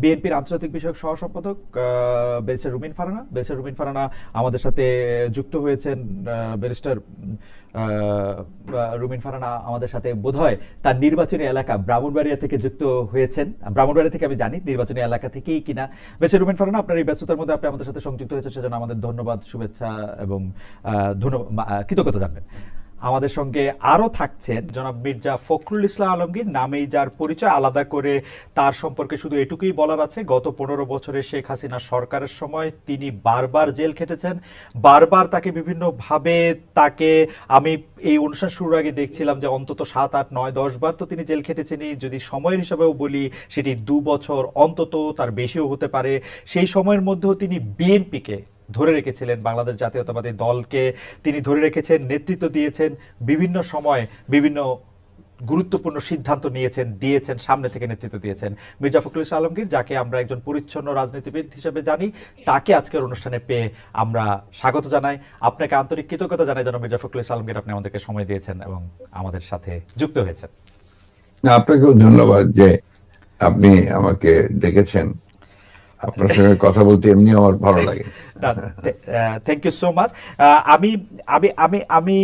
বিএনপির আন্তর্জাতিক বিষয়ক সহ সম্পাদক ব্যারিস্টার রুমিন ফারহানা আমাদের সাথে যুক্ত হয়েছেন। ব্যারিস্টার রুমিন ফারহানা আমাদের সাথে বোধহয় তার নির্বাচনী এলাকা ব্রাহ্মণবাড়িয়া থেকে যুক্ত হয়েছেন। ব্রাহ্মণবাড়িয়া থেকে আমি জানি, নির্বাচনী এলাকা থেকেই কিনা। ব্যারিস্টার রুমিন ফারহানা, আপনার এই ব্যস্ততার মধ্যে আপনি আমাদের সাথে সংযুক্ত হয়েছেন, সেজন্য আমাদের ধন্যবাদ, শুভেচ্ছা এবং কৃতজ্ঞতা জানবেন। আমাদের সঙ্গে আরো থাকছেন জনাব মির্জা ফখরুল ইসলাম আলমগীর, নামেই যার পরিচয়। আলাদা করে তার সম্পর্কে শুধু এটুকুই বলার আছে, গত 15 বছরে শেখ হাসিনা সরকারের সময় তিনি বারবার জেল খেটেছেন। বারবার তাকে বিভিন্নভাবে আমি এই অনুষ্ঠান শুরুর আগে দেখছিলাম যে অন্তত 7, 8, 9, 10 বার তো তিনি জেল খেটেছেনই। যদি সময়ের হিসাবেও বলি সেটি 2 বছর অন্তত, তার বেশিও হতে পারে। সেই সময়ের মধ্যেও তিনি বিএনপিকে ধরে রেখেছিলেন, বাংলাদেশ জাতীয়তাবাদী দলকে তিনি ধরে রেখেছেন, নেতৃত্ব দিয়েছেন, বিভিন্ন সময় বিভিন্ন গুরুত্বপূর্ণ সিদ্ধান্ত দিয়েছেন, সামনে থেকে নেতৃত্ব দিয়েছেন। মির্জা ফখরুল ইসলাম আলমগীর, যাকে আমরা একজন পরিচ্ছন্ন রাজনীতিবিদ হিসেবে জানি, তাকে আজকের অনুষ্ঠানে পেয়ে আমরা স্বাগত জানাই। আপনাকে আন্তরিক কৃতজ্ঞতা জানাই যেন মির্জা ফখরুল ইসলাম আলমগীর, আপনি আমাদেরকে সময় দিয়েছেন এবং আমাদের সাথে যুক্ত হয়েছেন। আপনাকেও ধন্যবাদ যে আপনি আমাকে ডেকেছেন। আপনার সঙ্গে কথা বলতে এমনি আমার ভালো লাগে। Thank you so much. আমি আমি আমি আমি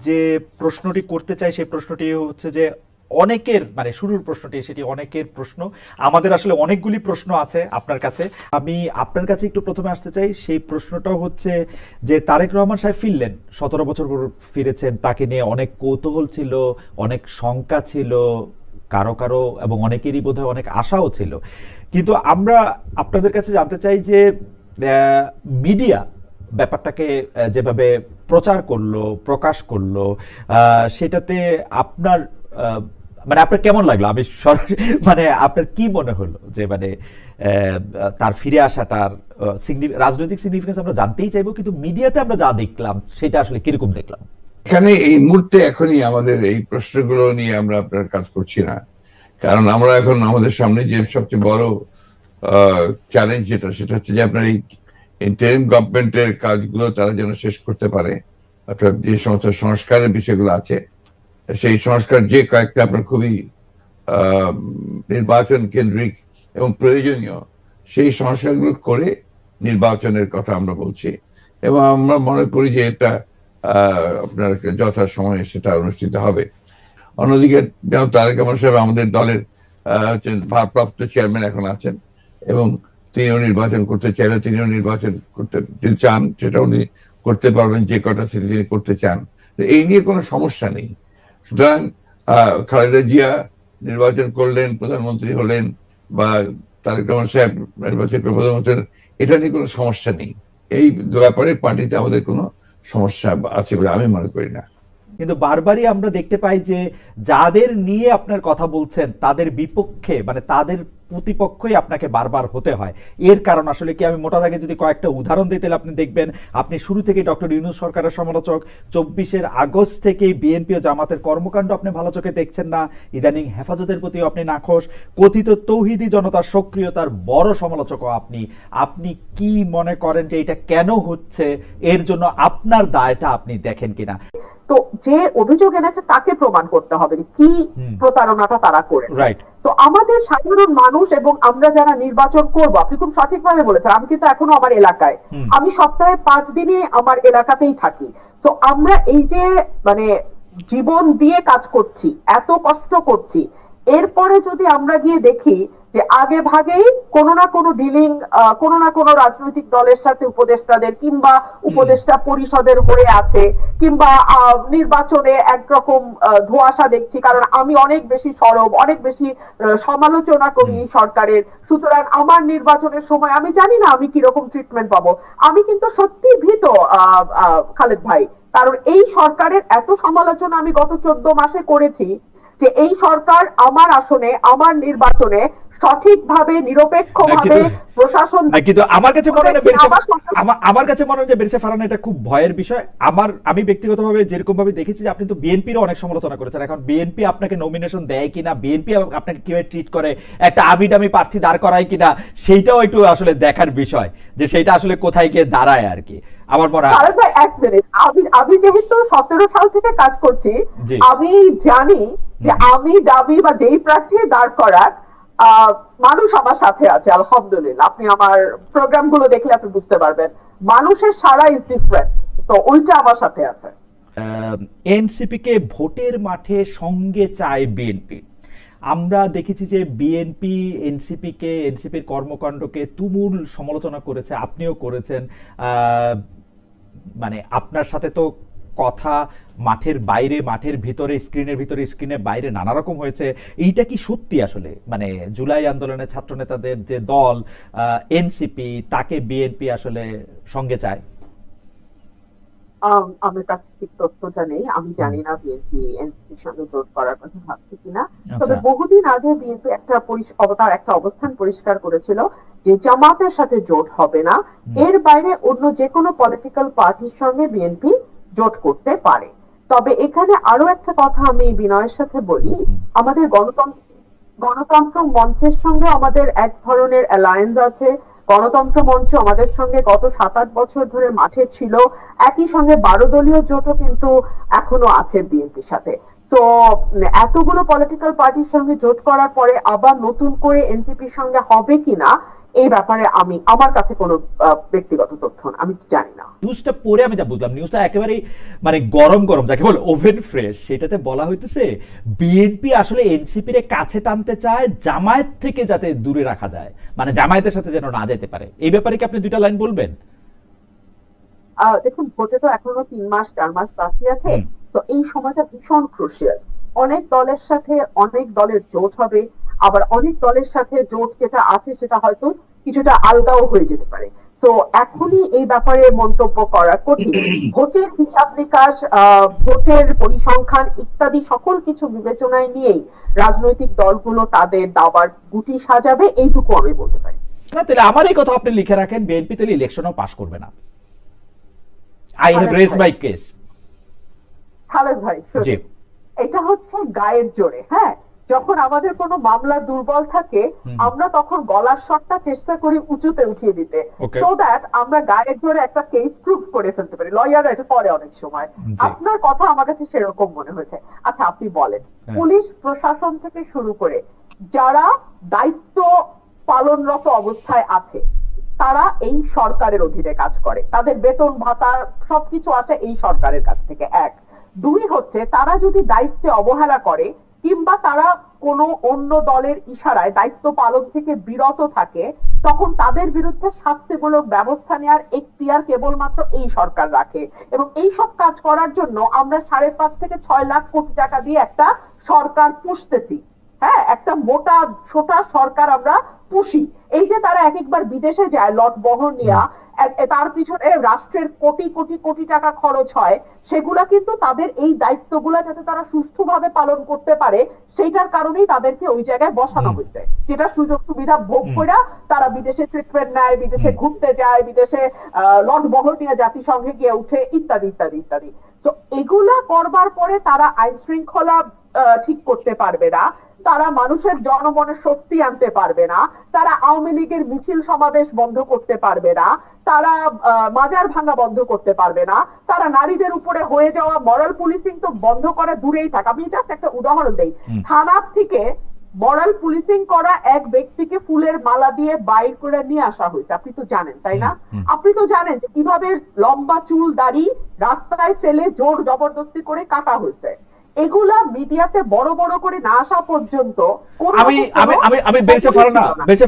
যে প্রশ্নটি করতে চাই সেই প্রশ্নটি হচ্ছে যে অনেকের, মানে শুরুর প্রশ্নটি সেটি অনেকের প্রশ্ন, আমাদের আসলে অনেকগুলি প্রশ্ন আছে আপনার কাছে। আমি আপনার কাছে একটু প্রথমে আসতে চাই, সেই প্রশ্নটাও হচ্ছে যে তারেক রহমান সাহেব ফিরলেন, 17 বছর পর ফিরেছেন, তাকে নিয়ে অনেক কৌতূহল ছিল, অনেক শঙ্কা ছিল কারো কারো, এবং অনেকেরই বোধহয় অনেক আশাও ছিল। কিন্তু আমরা আপনাদের কাছে জানতে চাই যে মিডিয়া ব্যাপারটাকে যেভাবে প্রচার করলো, প্রকাশ করলো, সেটাতে আপনার আপনার কেমন লাগলো? আমি মানে আপনার কি মনে হলো যে তার ফিরে আসাটার রাজনৈতিক সিগনিফিকেন্স আমরা জানতেই চাইবো, কিন্তু মিডিয়াতে আমরা যা দেখলাম সেটা আসলে কিরকম দেখলাম? এখানে এই মুহূর্তে এখনই আমাদের এই প্রশ্নগুলো নিয়ে আমরা আপনার কাজ করছি না, কারণ আমরা এখন আমাদের সামনে যে সবচেয়ে বড় চ্যালেঞ্জ সেটা হচ্ছে যে আপনার এই ইন্টারিম গভর্নমেন্টের কাজগুলো তারা যেন শেষ করতে পারে, অর্থাৎ যে সমস্ত সংস্কারের বিষয়গুলো আছে সেই সংস্কার যে কয়েকটা আপনার খুবই নির্বাচন কেন্দ্রিক এবং প্রয়োজনীয়, সেই সংস্কারগুলো করে নির্বাচনের কথা আমরা বলছি, এবং আমরা মনে করি যে এটা আপনার যথা সময়ে সেটা অনুষ্ঠিত হবে। অন্যদিকে যেন তারেক রহমান সাহেব আমাদের দলের ভারপ্রাপ্ত চেয়ারম্যান এখন আছেন, এবং তিনিও নির্বাচন করতে চাইলে তিনিও নির্বাচন করতে চান, সেটা উনি করতে পারবেন, যে কটা সিটি তিনি করতে চান। এই নিয়ে কোনো সমস্যা নেই। সুতরাং খালেদা জিয়া নির্বাচন করলেন, প্রধানমন্ত্রী হলেন, বা তারেক রহমান সাহেব নির্বাচন করে প্রধানমন্ত্রী, এটা নিয়ে কোনো সমস্যা নেই। এই ব্যাপারে পার্টিতে আমাদের কোনো সমস্যা আছে বলে আমি মনে করি না। কিন্তু বারবারই আমরা দেখতে পাই যে যাদের নিয়ে আপনার কথা বলছেন তাদের বিপক্ষে, তাদের প্রতিপক্ষই আপনাকে বারবার হতে হয়। এর কারণ আসলে কি? আমি মোটা দাগে যদি কয়েকটা উদাহরণ দিতে, আপনি দেখবেন আপনি শুরু থেকে ডক্টর ইউনূস সরকারের সমালোচক, 24 আগস্ট থেকে বিএনপি ও জামাতের কর্মকাণ্ড আপনি ভালো চোখে দেখছেন না, ইদানিং হেফাজতের প্রতিও আপনি নাখোশ, কথিত তৌহিদি জনতার সক্রিয়তার বড় সমালোচকও আপনি। আপনি কি মনে করেন যে এটা কেন হচ্ছে? এর জন্য আপনার দায়টা আপনি দেখেন কিনা? তো যে অভিযোগ এনেছে তাকে প্রমাণ করতে হবে যে কি প্রতারণাটা তারা করেছে। তো আমাদের সাধারণ মানুষ এবং আমরা যারা নির্বাচন করব, আপনি খুব সঠিকভাবে বলেছেন, আমি কিন্তু এখনো আমার এলাকায়, আমি সপ্তাহে 5 দিনই আমার এলাকাতেই থাকি। তো আমরা এই যে জীবন দিয়ে কাজ করছি, এত কষ্ট করছি, এরপরে যদি আমরা গিয়ে দেখি যে আগে ভাগেই কোনো না কোনো ডিলিং কোনো না কোনো রাজনৈতিক দলের সাথে উপদেষ্টাদের কিংবা উপদেষ্টা পরিষদের হয়ে আছে, কিংবা নির্বাচনে একরকম ধোঁয়াশা দেখছি, কারণ আমি অনেক বেশি সরব, অনেক বেশি সমালোচনা করি সরকারের। সুতরাং আমার নির্বাচনের সময় আমি জানি না আমি কিরকম ট্রিটমেন্ট পাবো। আমি কিন্তু সত্যি ভীত খালেদ ভাই, কারণ এই সরকারের এত সমালোচনা আমি গত 14 মাসে করেছি যে এই সরকার আমার আসনে, আমার নির্বাচনে সঠিকভাবে নিরপেক্ষভাবে প্রশাসন, কিন্তু আমার কাছে মনে হয় যে বেরিসা ফারহানা এটা খুব ভয়ের বিষয়। আমি ব্যক্তিগতভাবে যেরকম ভাবে দেখেছি যে আপনি তো বিএনপির অনেক সমালোচনা করেছেন, এখন বিএনপি আপনাকে নমিনেশন দেয় কিনা, বিএনপি আপনাকে কিভাবে ট্রিট করে, একটা আমিডামি প্রার্থী দাঁড় করায় কিনা, সেইটাও একটু আসলে দেখার বিষয়, যে সেইটা আসলে কোথায় গিয়ে দাঁড়ায় আর কি। আমার মনে হয় আমি যেহেতু 17 সাল থেকে কাজ করছি, আমি জানি যে আমি দাবি বা যেই প্রার্থী দাঁড় করাক, মানুষ আমার সাথে আছে আলহামদুলিল্লাহ। আপনি আমার প্রোগ্রামগুলো দেখলে আপনি বুঝতে পারবেন মানুষের সারা ইজ ডিফারেন্ট, তো ওইটা আমার সাথে আছে। এনসিপি কে ভোটের মাঠে সঙ্গে চায় বিএনপি। আমরা দেখেছি যে বিএনপি এনসিপির কর্মকাণ্ডকে তুমুল সমালোচনা করেছে, আপনিও করেছেন। মানে আপনার সাথে তো কথা মাঠের বাইরে, মাঠের ভিতরে, স্ক্রিনের বাইরে নানা রকম হয়েছে। এইটা কি সত্যি আসলে, মানে জুলাই আন্দোলনের ছাত্র নেতাদের যে দল এনসিপি, তাকে বিএনপি আসলে সঙ্গে চায়? আমার কাছে ঠিক তথ্যটা নেই, আমি জানি না বিএনপি এনসিপির সঙ্গে জোট করার কথা ভাবছে কিনা। তবে বহুদিন আগে বিএনপি একটা অবস্থান পরিষ্কার করেছিল যে জামাতের সাথে জোট হবে না, এর বাইরে অন্য যে কোনো পলিটিক্যাল পার্টির সঙ্গে বিএনপি জোট করতে পারে। তবে এখানে আরো একটা কথা আমি বিনয়ের সাথে বলি, আমাদের গণতন্ত্র মঞ্চের সঙ্গে আমাদের এক ধরনের অ্যালায়েন্স আছে। গণতন্ত্র মঞ্চ আমাদের সঙ্গে গত 7-8 বছর ধরে মাঠে ছিল, একই সঙ্গে 12 দলীয় জোটও কিন্তু এখনো আছে বিএনপির সাথে। তো এতগুলো পলিটিক্যাল পার্টির সঙ্গে জোট করার পরে আবার নতুন করে এনসিপির সঙ্গে হবে কিনা এই ব্যাপারে আমার কাছে কোনো ব্যক্তিগত তথ্য আমি জানি না। নিউজটা পড়ে আমি যা বুঝলাম, নিউজটা একেবারে মানে গরম যাকে বলে ওভেন ফ্রেশ। সেটাতে বলা হইতেছে বিএনপি আসলে এনসিপির কাছে টানতে চায়, জামায়াত থেকে যাতে দূরে রাখা যায়, মানে জামায়াতের সাথে যেন না যেতে পারে। এই ব্যাপারে কি আপনি দুইটা লাইন বলবেন? দেখুন, ভোটে তো এখনো 3-4 মাস বাকি আছে, তো এই সময়টা ভীষণ ক্রুশিয়াল। অনেক দলের সাথে অনেক দলের জোট হবে, আবার অনেক দলের সাথে জোট যেটা আছে সেটা হয়তো কিছুটা আলগাও হয়ে যেতে পারে। তো এখনই এই ব্যাপারে মন্তব্য করা কঠিন। ভোটের হিসাব নিকাশ, ভোটের পরিসংখ্যান ইত্যাদি সকল কিছু বিবেচনায় নিয়েই রাজনৈতিক দলগুলো তাদের দাবার গুটি সাজাবে, এইটুকু আমি বলতে পারি। না, তাহলে আমার এই কথা আপনি লিখে রাখেন, বিএনপি তাহলে ইলেকশনও পাস করবে না। I have raised my case. Khaled ভাই, এটা হচ্ছে গায়ের জোরে। হ্যাঁ, যখন আমাদের কোনো মামলা দুর্বল থাকে আমরা তখন গলার স্বরটা চেষ্টা করি উঁচুতে উঠিয়ে দিতে, সো দ্যাট আমরা গায়ের জোরে একটা কেস প্রুফ করে ফেলতে পারি। লয়াররা এটা করে অনেক সময়। আপনার কথা আমার কাছে সেরকম মনে হয়েছে। আচ্ছা, আপনি বলেন, পুলিশ প্রশাসন থেকে শুরু করে যারা দায়িত্ব পালনরত অবস্থায় আছে তারা এই সরকারের অধীনে কাজ করে, তাদের বেতন ভাতা সবকিছু আসে এই সরকারের কাছ থেকে। 1, 2 হচ্ছে তারা যদি দায়িত্বে অবহেলা করে কিংবা তারা কোনো অন্য দলের ইশারায় দায়িত্ব পালন থেকে বিরত থাকে, তখন তাদের বিরুদ্ধে শাস্তিমূলক ব্যবস্থা নেওয়ার এখতিয়ার কেবলমাত্র এই সরকার রাখে। এবং এই সব কাজ করার জন্য আমরা 5.5 থেকে 6 লাখ কোটি টাকা দিয়ে একটা সরকার পুষতেছি। হ্যাঁ, একটা মোটা ছোটা সরকার আমরা পুষি। এই যে তারা একবার বিদেশে যায় লট বহর নিয়ে, তার পিছনে রাষ্ট্রের কোটি কোটি কোটি টাকা খরচ হয়, সেগুলা কিন্তু তাদের এই দায়িত্বগুলা যাতে তারা সুষ্ঠুভাবে পালন করতে পারে সেইটার কারণেই তাদেরকে ওই জায়গায় বসানো হয়েছে। যেটা সুযোগ সুবিধা ভোগ করে তারা বিদেশে ট্রিটমেন্ট নেয়, বিদেশে ঘুরতে যায়, বিদেশে লট বহর নিয়ে জাতিসংঘে গিয়ে উঠে, ইত্যাদি ইত্যাদি ইত্যাদি। তো এগুলা করবার পরে তারা আইন শৃঙ্খলা ঠিক করতে পারবে না, তারা মানুষের জনমনে স্বস্তি আনতে পারবে না, তারা আওয়ামী লীগের মিছিল সমাবেশ বন্ধ করতে পারবে না, তারা মাজার ভাঙা বন্ধ করতে পারবে না, তারা নারীদের উপরে হয়ে যাওয়া মরাল পুলিশিং তো বন্ধ করে দূরেই থাক। আমি জাস্ট একটা উদাহরণ দেই, থানার থেকে মরাল পুলিশিং করা এক ব্যক্তিকে ফুলের মালা দিয়ে বাইর করে নিয়ে আসা হয়েছে, আপনি তো জানেন তাই না? আপনি তো জানেন যে কিভাবে লম্বা চুল দাড়ি রাস্তায় ফেলে জোর জবরদস্তি করে কাটা হয়েছে। এগুলা মিডিয়াতে বড় বড় করে না আসা পর্যন্ত আমি বেঁচে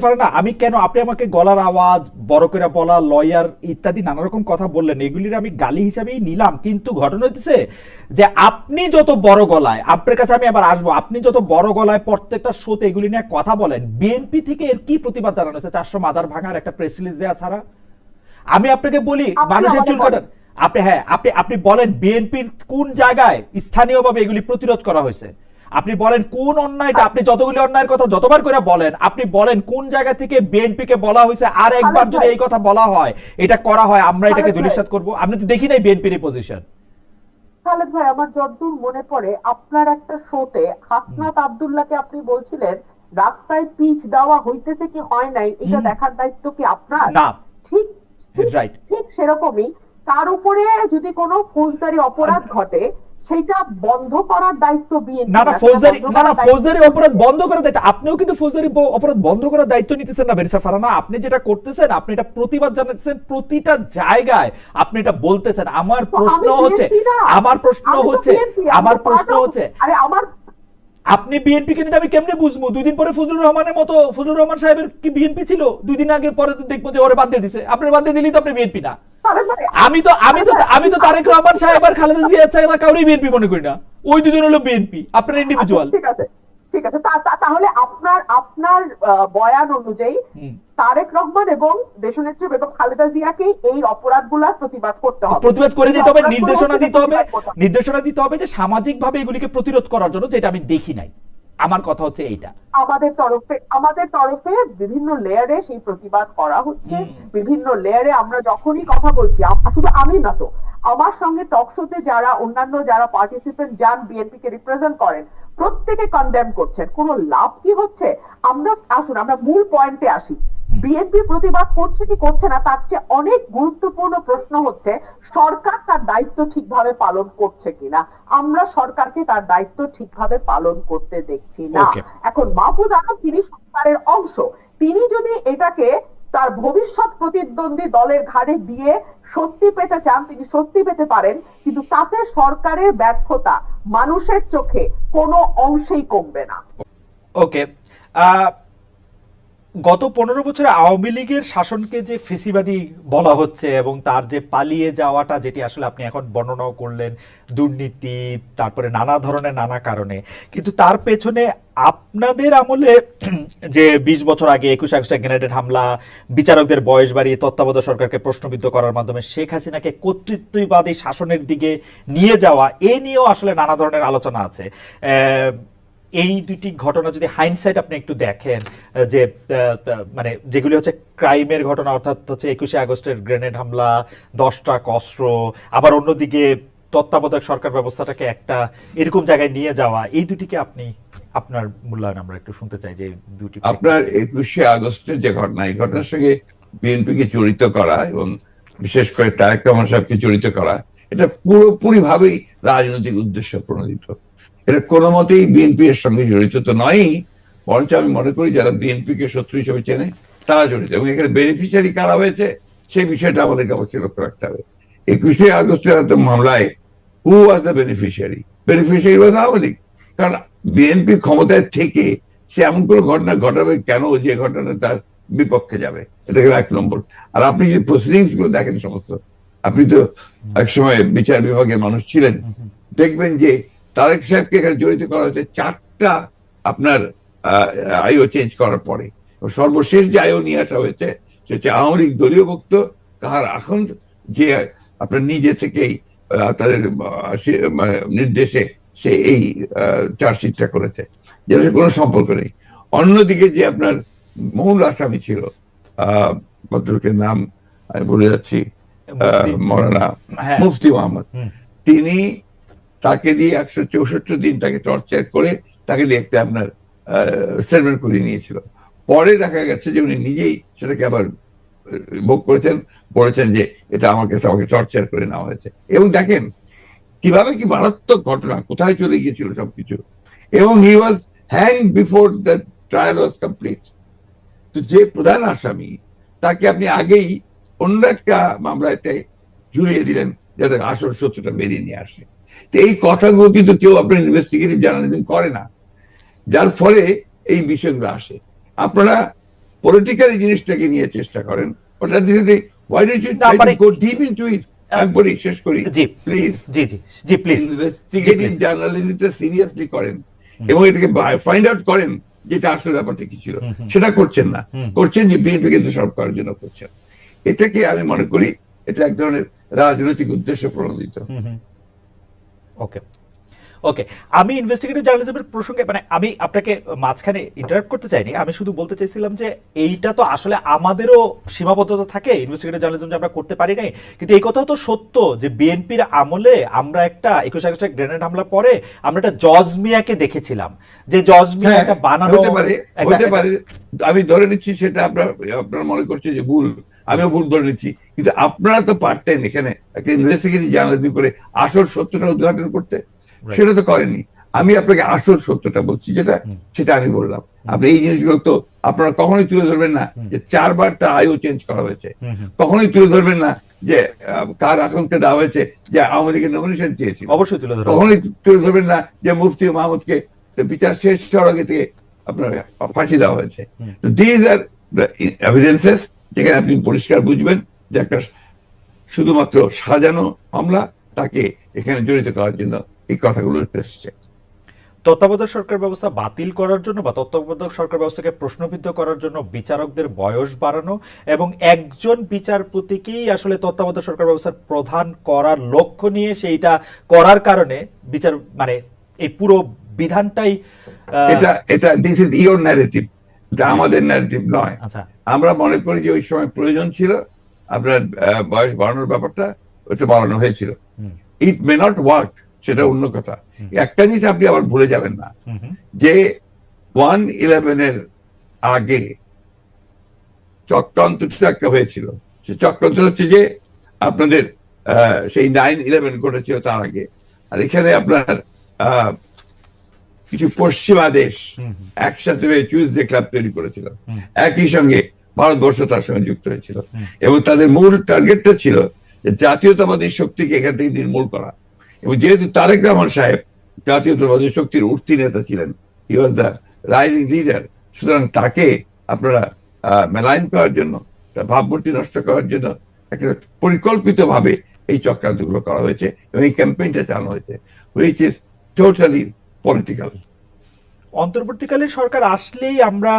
পারে না। আমি কেন, আপনি আমাকে গলার আওয়াজ বড় করে বলা, লয়ার ইত্যাদি নানা রকম কথা বললেন, এগুলির আমি গালি হিসাবেই নিলাম। কিন্তু ঘটনা হইতেছে যে আপনি যত বড় গলায়, আপনার কাছে আমি আবার আসবো, আপনি যত বড় গলায় প্রত্যেকটা শোতে এগুলি নিয়ে কথা বলেন, বিএনপি থেকে এর কি প্রতিবাদ জানানো হয়েছে? 400 মাজার ভাঙার একটা প্রেস রিলিজ দেওয়া ছাড়া। আমি আপনাকে বলি, মানুষের চুল কাটার আপনি বলেন বিএনপির কোন জায়গায় স্থানীয়ভাবে এগুলি প্রতিরোধ করা হয়েছে? আপনি বলেন কোন অন্যায়টা, আপনি যতগুলি অন্যায়ের কথা যতবার করে বলেন, আপনি বলেন কোন জায়গা থেকে বিএনপি কে বলা হয়েছে আর একবার যদি এই কথা বলা হয়, এটা করা হয়, আমরা এটাকে ধূলিসাৎ করব? আপনি তো দেখি নাই বিএনপির এই পজিশন। খালেদ ভাই, আমার যতদূর মনে পড়ে আপনার একটা শোতে হাসনাত আব্দুল্লাহকে আপনি বলছিলেন রাস্তায় পিচ দেওয়া হইতেছে কি হয় নাই এটা দেখার দায়িত্ব কি আপনার? না, ঠিক রাইট, ঠিক সেরকমই তার উপরে যদি কোনো ফৌজদারি অপরাধ ঘটে সেটা বন্ধ করার দায়িত্ব বিএনপি। না ফৌজদারি অপরাধ বন্ধ করার দায়িত্ব আপনিও কিন্তু ফৌজদারি অপরাধ বন্ধ করার দায়িত্ব নিতেছেন না বেরিসা ফারহানা। আপনি যেটা করতেছেন, আপনি এটা প্রতিবাদ জানাতেছেন প্রতিটা জায়গায়, আপনি এটা বলতেছেন। আমার প্রশ্ন হচ্ছে আরে আমার আপনি বিএনপি কে আমি কেমনে বুঝবো? 2 দিন পরে ফজলুর রহমানের মতো, ফজলুর রহমান সাহেবের কি বিএনপি ছিল? 2 দিন আগে পরে তো দেখবো যে ওরে বাদ দিয়ে দিছে। আপনি বাদ দিয়ে দিলেই তো আপনি বিএনপি না। আমি তো তারেক রহমান সাহেব আর খালেদা জিয়া ছাড়া কাউরই বিএনপি মনে করি না। ওই দুজন হলো বিএনপি, আপনার ইন্ডিভিজুয়াল। ঠিক আছে তাহলে আপনার বয়ান অনুযায়ী তারেক রহমান এবং দেশনেত্রী বেগম খালেদা জিয়াকে এই অপরাধগুলোর প্রতিবাদ করতে হবে, প্রতিবাদ করে দিতে হবে, নির্দেশনা দিতে হবে যে সামাজিকভাবে এগুলিকে প্রতিরোধ করার জন্য, যেটা আমি দেখি নাই। আমার কথা হচ্ছে এইটা, আমাদের তরফে বিভিন্ন লেয়ারে সেই প্রতিবাদ করা হচ্ছে। বিভিন্ন লেয়ারে আমরা যখনই কথা বলছি, শুধু আমি না তো, আমার সঙ্গে টক শোতে অন্যান্য যারা পার্টিসিপেন্ট যান বিএনপি কে রিপ্রেজেন্ট করেন, প্রত্যেকে কনডেম করছেন। কোনো লাভ কি হচ্ছে? আমরা মূল পয়েন্টে আসি। বিএনপি প্রতিবাদ করছে কি করছে না, তার চেয়ে অনেক গুরুত্বপূর্ণ প্রশ্ন হচ্ছে সরকার তার দায়িত্ব ঠিকভাবে পালন করছে কিনা। আমরা সরকারকে তার দায়িত্ব ঠিকভাবে পালন করতে দেখছি না। এখন মাহফুজ আলম তিনি সরকারের অংশ, তিনি যদি এটাকে তার ভবিষ্যৎ প্রতিদ্বন্দ্বী দলের ঘাড়ে দিয়ে স্বস্তি পেতে চান, তিনি স্বস্তি পেতে পারেন, কিন্তু তাতে সরকারের ব্যর্থতা মানুষের চোখে কোনো অংশেই কমবে না। ওকে, গত 15 বছরে আওয়ামী লীগের শাসনকে যে ফেসিবাদী বলা হচ্ছে এবং তার যে পালিয়ে যাওয়াটা, যেটি আসলে আপনি এখন বর্ণনাও করলেন, দুর্নীতি, তারপরে নানা ধরনের নানা কারণে, কিন্তু তার পেছনে আপনাদের আমলে যে 20 বছর আগে 21 আগস্টে গ্রেনেড হামলা, বিচারকদের বয়স বাড়িয়ে তত্ত্বাবধায়ক সরকারকে প্রশ্নবিদ্ধ করার মাধ্যমে শেখ হাসিনাকে কর্তৃত্ববাদী শাসনের দিকে নিয়ে যাওয়া, এ নিয়েও আসলে নানা ধরনের আলোচনা আছে। এই দুটি ঘটনা যদি হাইন্ডসাইট আপনি একটু দেখেন, যে মানে যেগুলি হচ্ছে ক্রাইমের ঘটনা, অর্থাৎ হচ্ছে 21 আগস্টের গ্রেনেড হামলা, 10টা অস্ত্র, আবার অন্যদিকে তত্ত্বাবধায়ক সরকার ব্যবস্থাটাকে একটা এরকম জায়গায় নিয়ে যাওয়া, এই দুটিকে আপনি আপনার মূল্যায়ন আমরা একটু শুনতে চাই। যে দুটি আপনার 21 আগস্টের যে ঘটনা, এই ঘটনার সঙ্গে বিএনপিকে জড়িত করা এবং বিশেষ করে তারেক রহমান সাহেবকে জড়িত করা, এটা পুরোপুরি ভাবেই রাজনৈতিক উদ্দেশ্য প্রণোদিত। এটা কোনো মতেই বিএনপি এর সঙ্গে জড়িত তো নয়ই, বরঞ্চ আমি মনে করি যারা বিএনপি কে শত্রু হিসেবে চেনে তারা জড়িত। এবং এখানে বেনিফিশিয়ারি কারা হয়েছে সেই বিষয়টা আমাদেরকে অবশ্যই লক্ষ্য রাখতে হবে। 21 আগস্টের মামলায় who was the beneficiary? Beneficiary was Awami League. কারণ বিএনপি ক্ষমতায় থেকে সে এমন কোনো ঘটনা ঘটাবে কেন যে ঘটনা তার বিপক্ষে যাবে? এটা গেল 1 নম্বর। আর আপনি যদি প্রসিডিংস গুলো দেখেন সমস্ত, আপনি তো একসময় বিচার বিভাগের মানুষ ছিলেন, দেখবেন যে তারেক সাহেবকে এখানে জড়িত করা হয়েছে 4টা আপনার আইও চেঞ্জ করার পরে। সর্বশেষ যে আইও নিয়ে আসা হয়েছে সে হচ্ছে আওয়ামী লীগ দলীয় ভুক্ত কাহার এখন যে আপনার নিজে থেকেই তাদের নির্দেশে সে এই চার্জশিটটা করেছে, যেটা কোনো সম্পর্ক নেই। অন্যদিকে যে আপনার মূল আসামি ছিল, ভদ্রলোকের নাম আমি বলে যাচ্ছি, মৌলানা মুফতি মোহাম্মদ, তিনি তাকে দিয়ে 164 দিন তাকে টর্চার করে তাকে দিয়ে একটা আপনার স্টেটমেন্ট করিয়ে নিয়েছিল। পরে দেখা গেছে যে উনি নিজেই সেটাকে আবার ভোগ করেছেন, বলেছেন যে এটা আমাকে টর্চার করে নেওয়া হয়েছে। এবং দেখেন কিভাবে কি মারাত্মক ঘটনা, কোথায় চলে গিয়েছিল সবকিছু। এবং he was hang before the trial was complete. তো যে প্রধান আসামি তাকে আপনি আগেই অন্য একটা মামলাতে ঝুলিয়ে দিলেন যাতে আসল সত্যটা বেরিয়ে নিয়ে আসে। তো এই কথাগুলো কিন্তু কেউ আপনার ইনভেস্টিগেটিভ জার্নালিজম করে না, যার ফলে এই বিষয়গুলো আসে। আপনারা পলিটিক্যাল জিনিসটাকে নিয়ে চেষ্টা করেন, ওটা দিতে why don't you try to go deep into it? আমি শেষ করি প্লিজ। ইনভেস্টিগেটিভ জার্নালিজমটা সিরিয়াসলি করেন এবং এটাকে ফাইন্ড আউট করেন যেটা আসলে ব্যাপারটা কি ছিল। সেটা করছেন না, করছেন যে বিএনপি কে দোষারোপ করার জন্য করছেন। এটাকে আমি মনে করি এটা এক ধরনের রাজনৈতিক উদ্দেশ্য প্রণোদিত। ওকে ওকে, আমি ইনভেস্টিগেটিভ জার্নালিজমের প্রসঙ্গে মানে আমি আপনাকে মাঝখানে ইন্টারাপ্ট করতে চাইনি, আমি শুধু বলতে চাইছিলাম যে এইটা তো আসলে আমাদেরও সীমাবদ্ধতা থাকে ইনভেস্টিগেটিভ জার্নালিজম যে আমরা করতে পারি নাই, কিন্তু এই কথাও তো সত্য যে বিএনপির আমলে আমরা একটা 21 আগস্টে গ্রেনেড হামলার পরে আমরা একটা জজ মিয়াকে দেখেছিলাম, যে জজ মিয়া একটা বানানো হতে পারে, আমি ধরে নিচ্ছি সেটা আপনারা মনে করছে যে ভুল, আমিও ভুল ধরে নিচ্ছি, কিন্তু আপনারা তো পারতেন এখানে একটা ইনভেস্টিগেটিভ জার্নালিজম করে আসল সত্যটা উদ্ঘাটন করতে, সেটা তো করেনি। আমি আপনাকে আসল সত্যটা বলছি, সেটা আমি বললাম। আপনি এই জিনিসগুলো তো আপনারা কখনোই তুলে ধরবেন না যে 4 বার তার আয়ু চেঞ্জ করা হয়েছে, কখনোই তুলে ধরবেন না যে কার আকাঙ্ক্ষা দেওয়া হয়েছে যে আওয়ামী লীগের নমিনেশন চেয়েছিল, অবশ্যই তুলে ধরবেন, কখনোই তুলে ধরবেন না যে মুফতি মাহমুদকে বিচার শেষ হওয়ার আগে থেকে আপনার ফাঁসি দেওয়া হয়েছে। তো দিজ আর দ্য এভিডেন্সেস, যেখানে আপনি পরিষ্কার বুঝবেন যে একটা শুধুমাত্র সাজানো মামলা, তাকে এখানে জড়িত করার জন্য এই কথাগুলো এসেছে। তত্ত্বাবধায়ক সরকার ব্যবস্থা বাতিল করার জন্য বা তত্ত্বাবধায়ক সরকার ব্যবস্থাকে প্রশ্নবিদ্ধ করার জন্য বিচারকদের বয়স বাড়ানো এবং একজন বিচারপতিকেই আসলে তত্ত্বাবধায়ক সরকার ব্যবস্থার প্রধান করার লক্ষ্য নিয়ে সেইটা করার কারণে বিচার মানে এই পুরো বিধানটাই এটা দিস ইজ ইওর ন্যারেটিভ, এটা আমাদের ন্যারেটিভ নয়। আমরা মনে করি যে ওই সময় প্রয়োজন ছিল আপনার বয়স বাড়ানোর ব্যাপারটা, ওটা বাড়ানো হয়েছিল। ইট মে নট ওয়ার্ক, সেটা অন্য কথা। একটা জিনিস আপনি আবার ভুলে যাবেন না যে 1/11 আগে চক্রান্ত একটা হয়েছিল। সে চক্রান্ত হচ্ছে যে আপনাদের সেই 9/11 ঘটেছিল তার আগে, আর এখানে আপনার কিছু পশ্চিমা দেশ একসাথে চুইজডে ক্লাব তৈরি করেছিল, একই সঙ্গে ভারতবর্ষ তার সঙ্গে যুক্ত হয়েছিল, এবং তাদের মূল টার্গেটটা ছিল যে জাতীয়তাবাদী শক্তিকে এখান থেকে নির্মূল করা। এবং যেহেতু তারেক রহমান সাহেব জাতীয়তাবাদী শক্তির উঠতি নেতা ছিলেন, হি ওয়াজ দ্য রাইজিং লিডার, সুতরাং তাকে আপনারা মেলাইন করার জন্য, তার ভাবমূর্তি নষ্ট করার জন্য একটা পরিকল্পিতভাবে এই চক্রান্তগুলো করা হয়েছে এবং এই ক্যাম্পেইনটা চালানো হয়েছে, হুইচ ইজ টোটালি পলিটিক্যাল। অন্তর্বর্তীকালীন সরকার আসলেই আমরা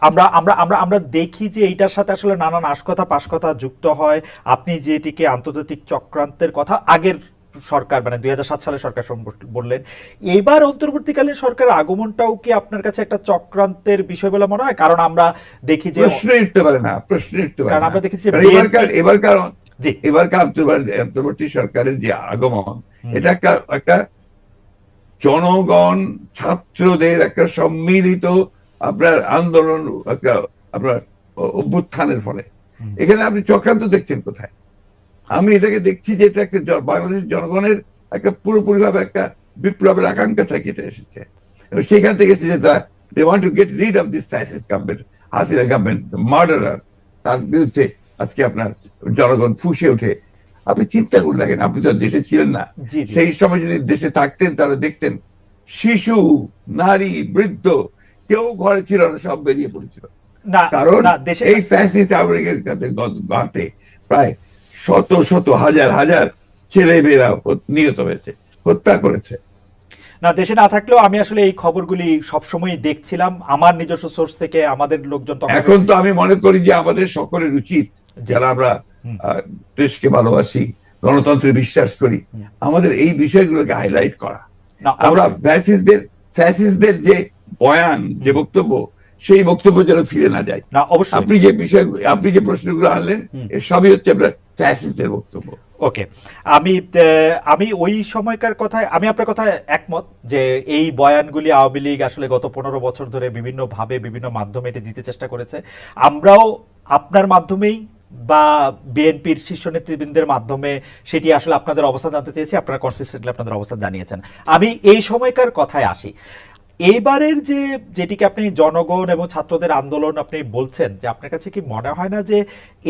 আমরা আমরা আমরা আমরা দেখি যে এইটার সাথে আসলে নানান আশকথা পাশকথা যুক্ত হয়। আপনি যেটিকে আন্তর্জাতিক চক্রান্তের কথা আগের সরকার মানে 2007 সালের সরকার বললেন, এবার অন্তর্বর্তীকালীন সরকারের আগমনটাও কি আপনার কাছে একটা চক্রান্তের বিষয় বলে মনে হয়? কারণ আমরা দেখি যে প্রশ্ন উঠতে পারে না, কারণ আমরা দেখেছি এবারকার অন্তর্বর্তী সরকারের যে আগমন, এটা একটা জনগণ ছাত্রদের একটা সম্মিলিত আপনার আন্দোলন, একটা আপনার অভ্যুত্থানের ফলে। এখানে আপনি চক্রান্ত দেখছেন কোথায়? আমি এটাকে দেখছি যে এটা একটা বাংলাদেশের জনগণের একটা পুরোপুরিভাবে একটা বিপ্লবের আকাঙ্ক্ষা থেকে এটা এসেছে, এবং সেখান থেকে এসেছে they want to get rid of this fascist government, Hasina government, murderer. তার বিরুদ্ধে আজকে আপনার জনগণ ফুঁসে ওঠে। আপনি চিন্তা করে দেখেন, আপনি তো দেশে ছিলেন না, সেই সময় যদি দেশে থাকতেন তাহলে দেখতেন শিশু, নারী, বৃদ্ধ কেউ ঘরে ছিল না, সব বেরিয়ে পড়েছিল। কারণ এই ফ্যাসিস্ট আমেরিকার হাতে প্রায় শত শত হাজার হাজার ছেলে মেয়েরা নিহত হয়েছে, হত্যা করেছে। না, দেশে না থাকলেও আমি আসলে এই খবরগুলি সবসময় দেখছিলাম আমার নিজস্ব সোর্স থেকে। আমাদের লোকজন এখন তো আমি মনে করি যে আমাদের সকলের উচিত, যারা আমরা দেশকে ভালোবাসি, গণতন্ত্রে বিশ্বাস করি, আমাদের এই বিষয়গুলোকে হাইলাইট করা। আমরা ফ্যাসিস্টদের যে বয়ান, যে বক্তব্য, সেই বক্তব্য যেন ফিরে না যায়। আপনি যে প্রশ্নগুলো আনলেন, সবই হচ্ছে আপনার ফ্যাসিস্টদের বক্তব্য। ওকে, আমি ওই সময়কার কথায় আমি আপনার কথায় একমত যে এই বয়ানগুলি আওয়ামী লীগ আসলে গত 15 বছর ধরে বিভিন্ন ভাবে বিভিন্ন মাধ্যমে এটি দিতে চেষ্টা করেছে। আমরাও আপনার মাধ্যমেই বা বিএনপির শীর্ষ নেতৃবৃন্দের মাধ্যমে সেটি আসলে আপনাদের অবস্থান জানতে চেয়েছি, আপনারা কনসিস্টেন্টলি আপনাদের অবস্থান জানিয়েছেন। আমি এই সময়কার কথায় আসি। এইবারের যেটিকে আপনি জনগণ এবং ছাত্রদের আন্দোলন আপনি বলছেন, যে আপনার কাছে কি মনে হয় না যে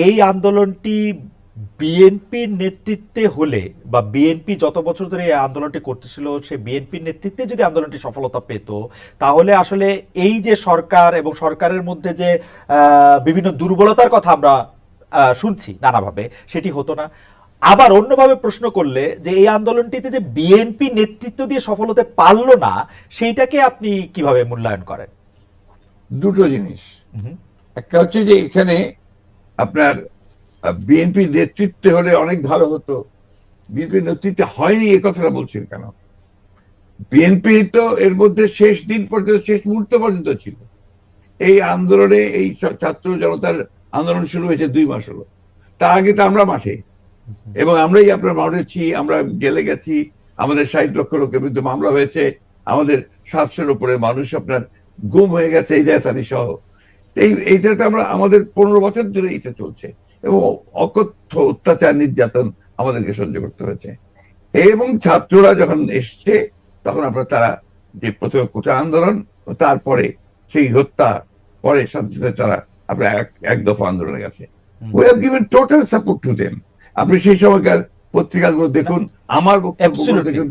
এই আন্দোলনটি বিএনপির নেতৃত্বে হলে বা বিএনপি যত বছর ধরে এই আন্দোলনটি করতেছিল, সে বিএনপির নেতৃত্বে যদি আন্দোলনটি সফলতা পেত, তাহলে আসলে এই যে সরকার এবং সরকারের মধ্যে যে বিভিন্ন দুর্বলতার কথা আমরা শুনছি নানাভাবে, সেটি হতো না? আবার অন্যভাবে প্রশ্ন করলে, যে এই আন্দোলনটিতে যে বিএনপি নেতৃত্ব দিয়ে সফল হতে পারলো না, সেইটাকে আপনি কিভাবে মূল্যায়ন করেন? দুটো জিনিস। একটা হচ্ছে যে এখানে আপনার বিএনপি নেতৃত্বে হলে অনেক ভালো হতো, বিএনপি নেতৃত্বে হয়নি, এই কথাটা বলছেন কেন? বিএনপি তো এর মধ্যে শেষ দিন পর্যন্ত, শেষ মুহূর্ত পর্যন্ত ছিল এই আন্দোলনে। এই ছাত্র জনতার আন্দোলন শুরু হয়েছে 2 মাস হলো, তার আগে তো আমরা মাঠে, এবং আমরাই আপনার মাঠেছি, আমরা জেলে গেছি, আমাদের 60 লক্ষ লোকের বিরুদ্ধে মামলা হয়েছে, আমাদের 700-এর উপরে মানুষ আপনার গুম হয়ে গেছে, ইলিয়াস আলী সহ। এইটাতে আমরা, আমাদের 15 বছর ধরে এটা চলছে, এবং অকথ্য অত্যাচার নির্যাতন আমাদেরকে সহ্য করতে হয়েছে। এবং ছাত্ররা যখন এসছে তখন আপনার তারা যে প্রথমে কোটা আন্দোলন, তারপরে সেই হত্যা, পরে সাথে সাথে তারা আপনার এক দফা আন্দোলনে গেছে। We have given total support to them. আপনি সেই সময়কার পত্রিকাগুলো দেখুন, আমার বক্তব্যগুলো দেখুন।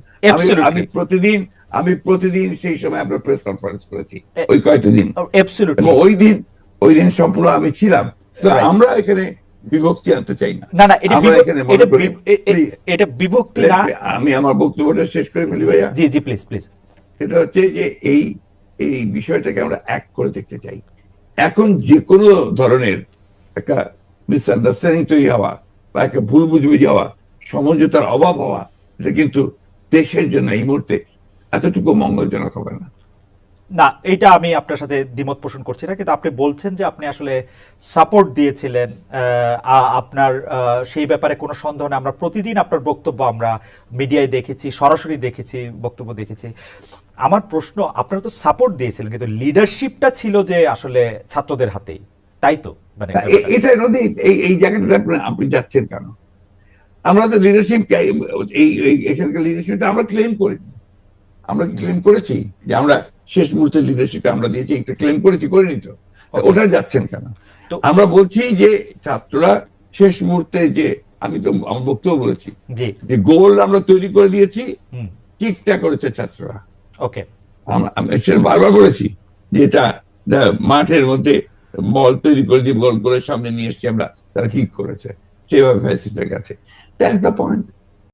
আমি প্রতিদিন সেই সময় আমরা প্রেস কনফারেন্স করেছি ওই কয়েকটা দিন, এবং ওই দিন সম্পূর্ণ আমি ছিলাম। আমরা এখানে বিভক্তি আনতে চাই না। আমরা এখানে মনে করি এটা বিভক্তি না। আমি আমার বক্তব্যটা শেষ করে ফেলি ভাইয়া। জি জি, প্লিজ প্লিজ। সেটা হচ্ছে যে এই বিষয়টাকে আমরা এক করে দেখতে চাই। এখন যে কোনো ধরনের একটা মিসআন্ডারস্ট্যান্ডিং তৈরি হওয়া বা একটা ভুল বুঝবুঝি হওয়া, সমঝোতার অভাব হওয়া, এটা কিন্তু দেশের জন্য এই মুহূর্তে এতটুকু মঙ্গলজনক হবে না। না, এটা আমি আপনার সাথে দ্বিমত পোষণ করছি না, কিন্তু আপনি বলছেন যে আপনি আসলে সাপোর্ট দিয়েছিলেন, আপনার সেই ব্যাপারে কোনো সন্দেহ নেই। আমরা প্রতিদিন আপনার বক্তব্য আমরা মিডিয়ায় দেখেছি, সরাসরি দেখেছি, বক্তব্য দেখেছি। আমার প্রশ্ন, আপনারা তো সাপোর্ট দিয়েছিলেন, কিন্তু লিডারশিপটা ছিল যে আসলে ছাত্রদের হাতেই, তাই তো? মানে এটা নদী, এই জায়গাটাতে আপনি যাচ্ছেন কেন? আমরা তো লিডারশিপ, এখানকার লিডারশিপটা আমরা ক্লেম করিনি। আমরা ক্লেম করেছি যে আমরা শেষ মুহূর্তে লিডারশিপ আমরা দিয়েছি, একটা ক্লেম করেছি, করিনি তো? ওটা যাচ্ছেন কেন? আমরা বলছি যে ছাত্ররা শেষ মুহূর্তে, যে আমি তো আমার বক্তব্য বলেছি যে গোল আমরা তৈরি করে দিয়েছি, কিকটা করেছে ছাত্ররা। ওকে, আমি সেটা বারবার বলেছি যে এটা মাঠের মধ্যে বল তৈরি করে দিয়ে গোল করে সামনে নিয়ে এসেছি আমরা, তারা কিক করেছে, সেভাবে ফ্যাসিলিটি গেছে। That's the point.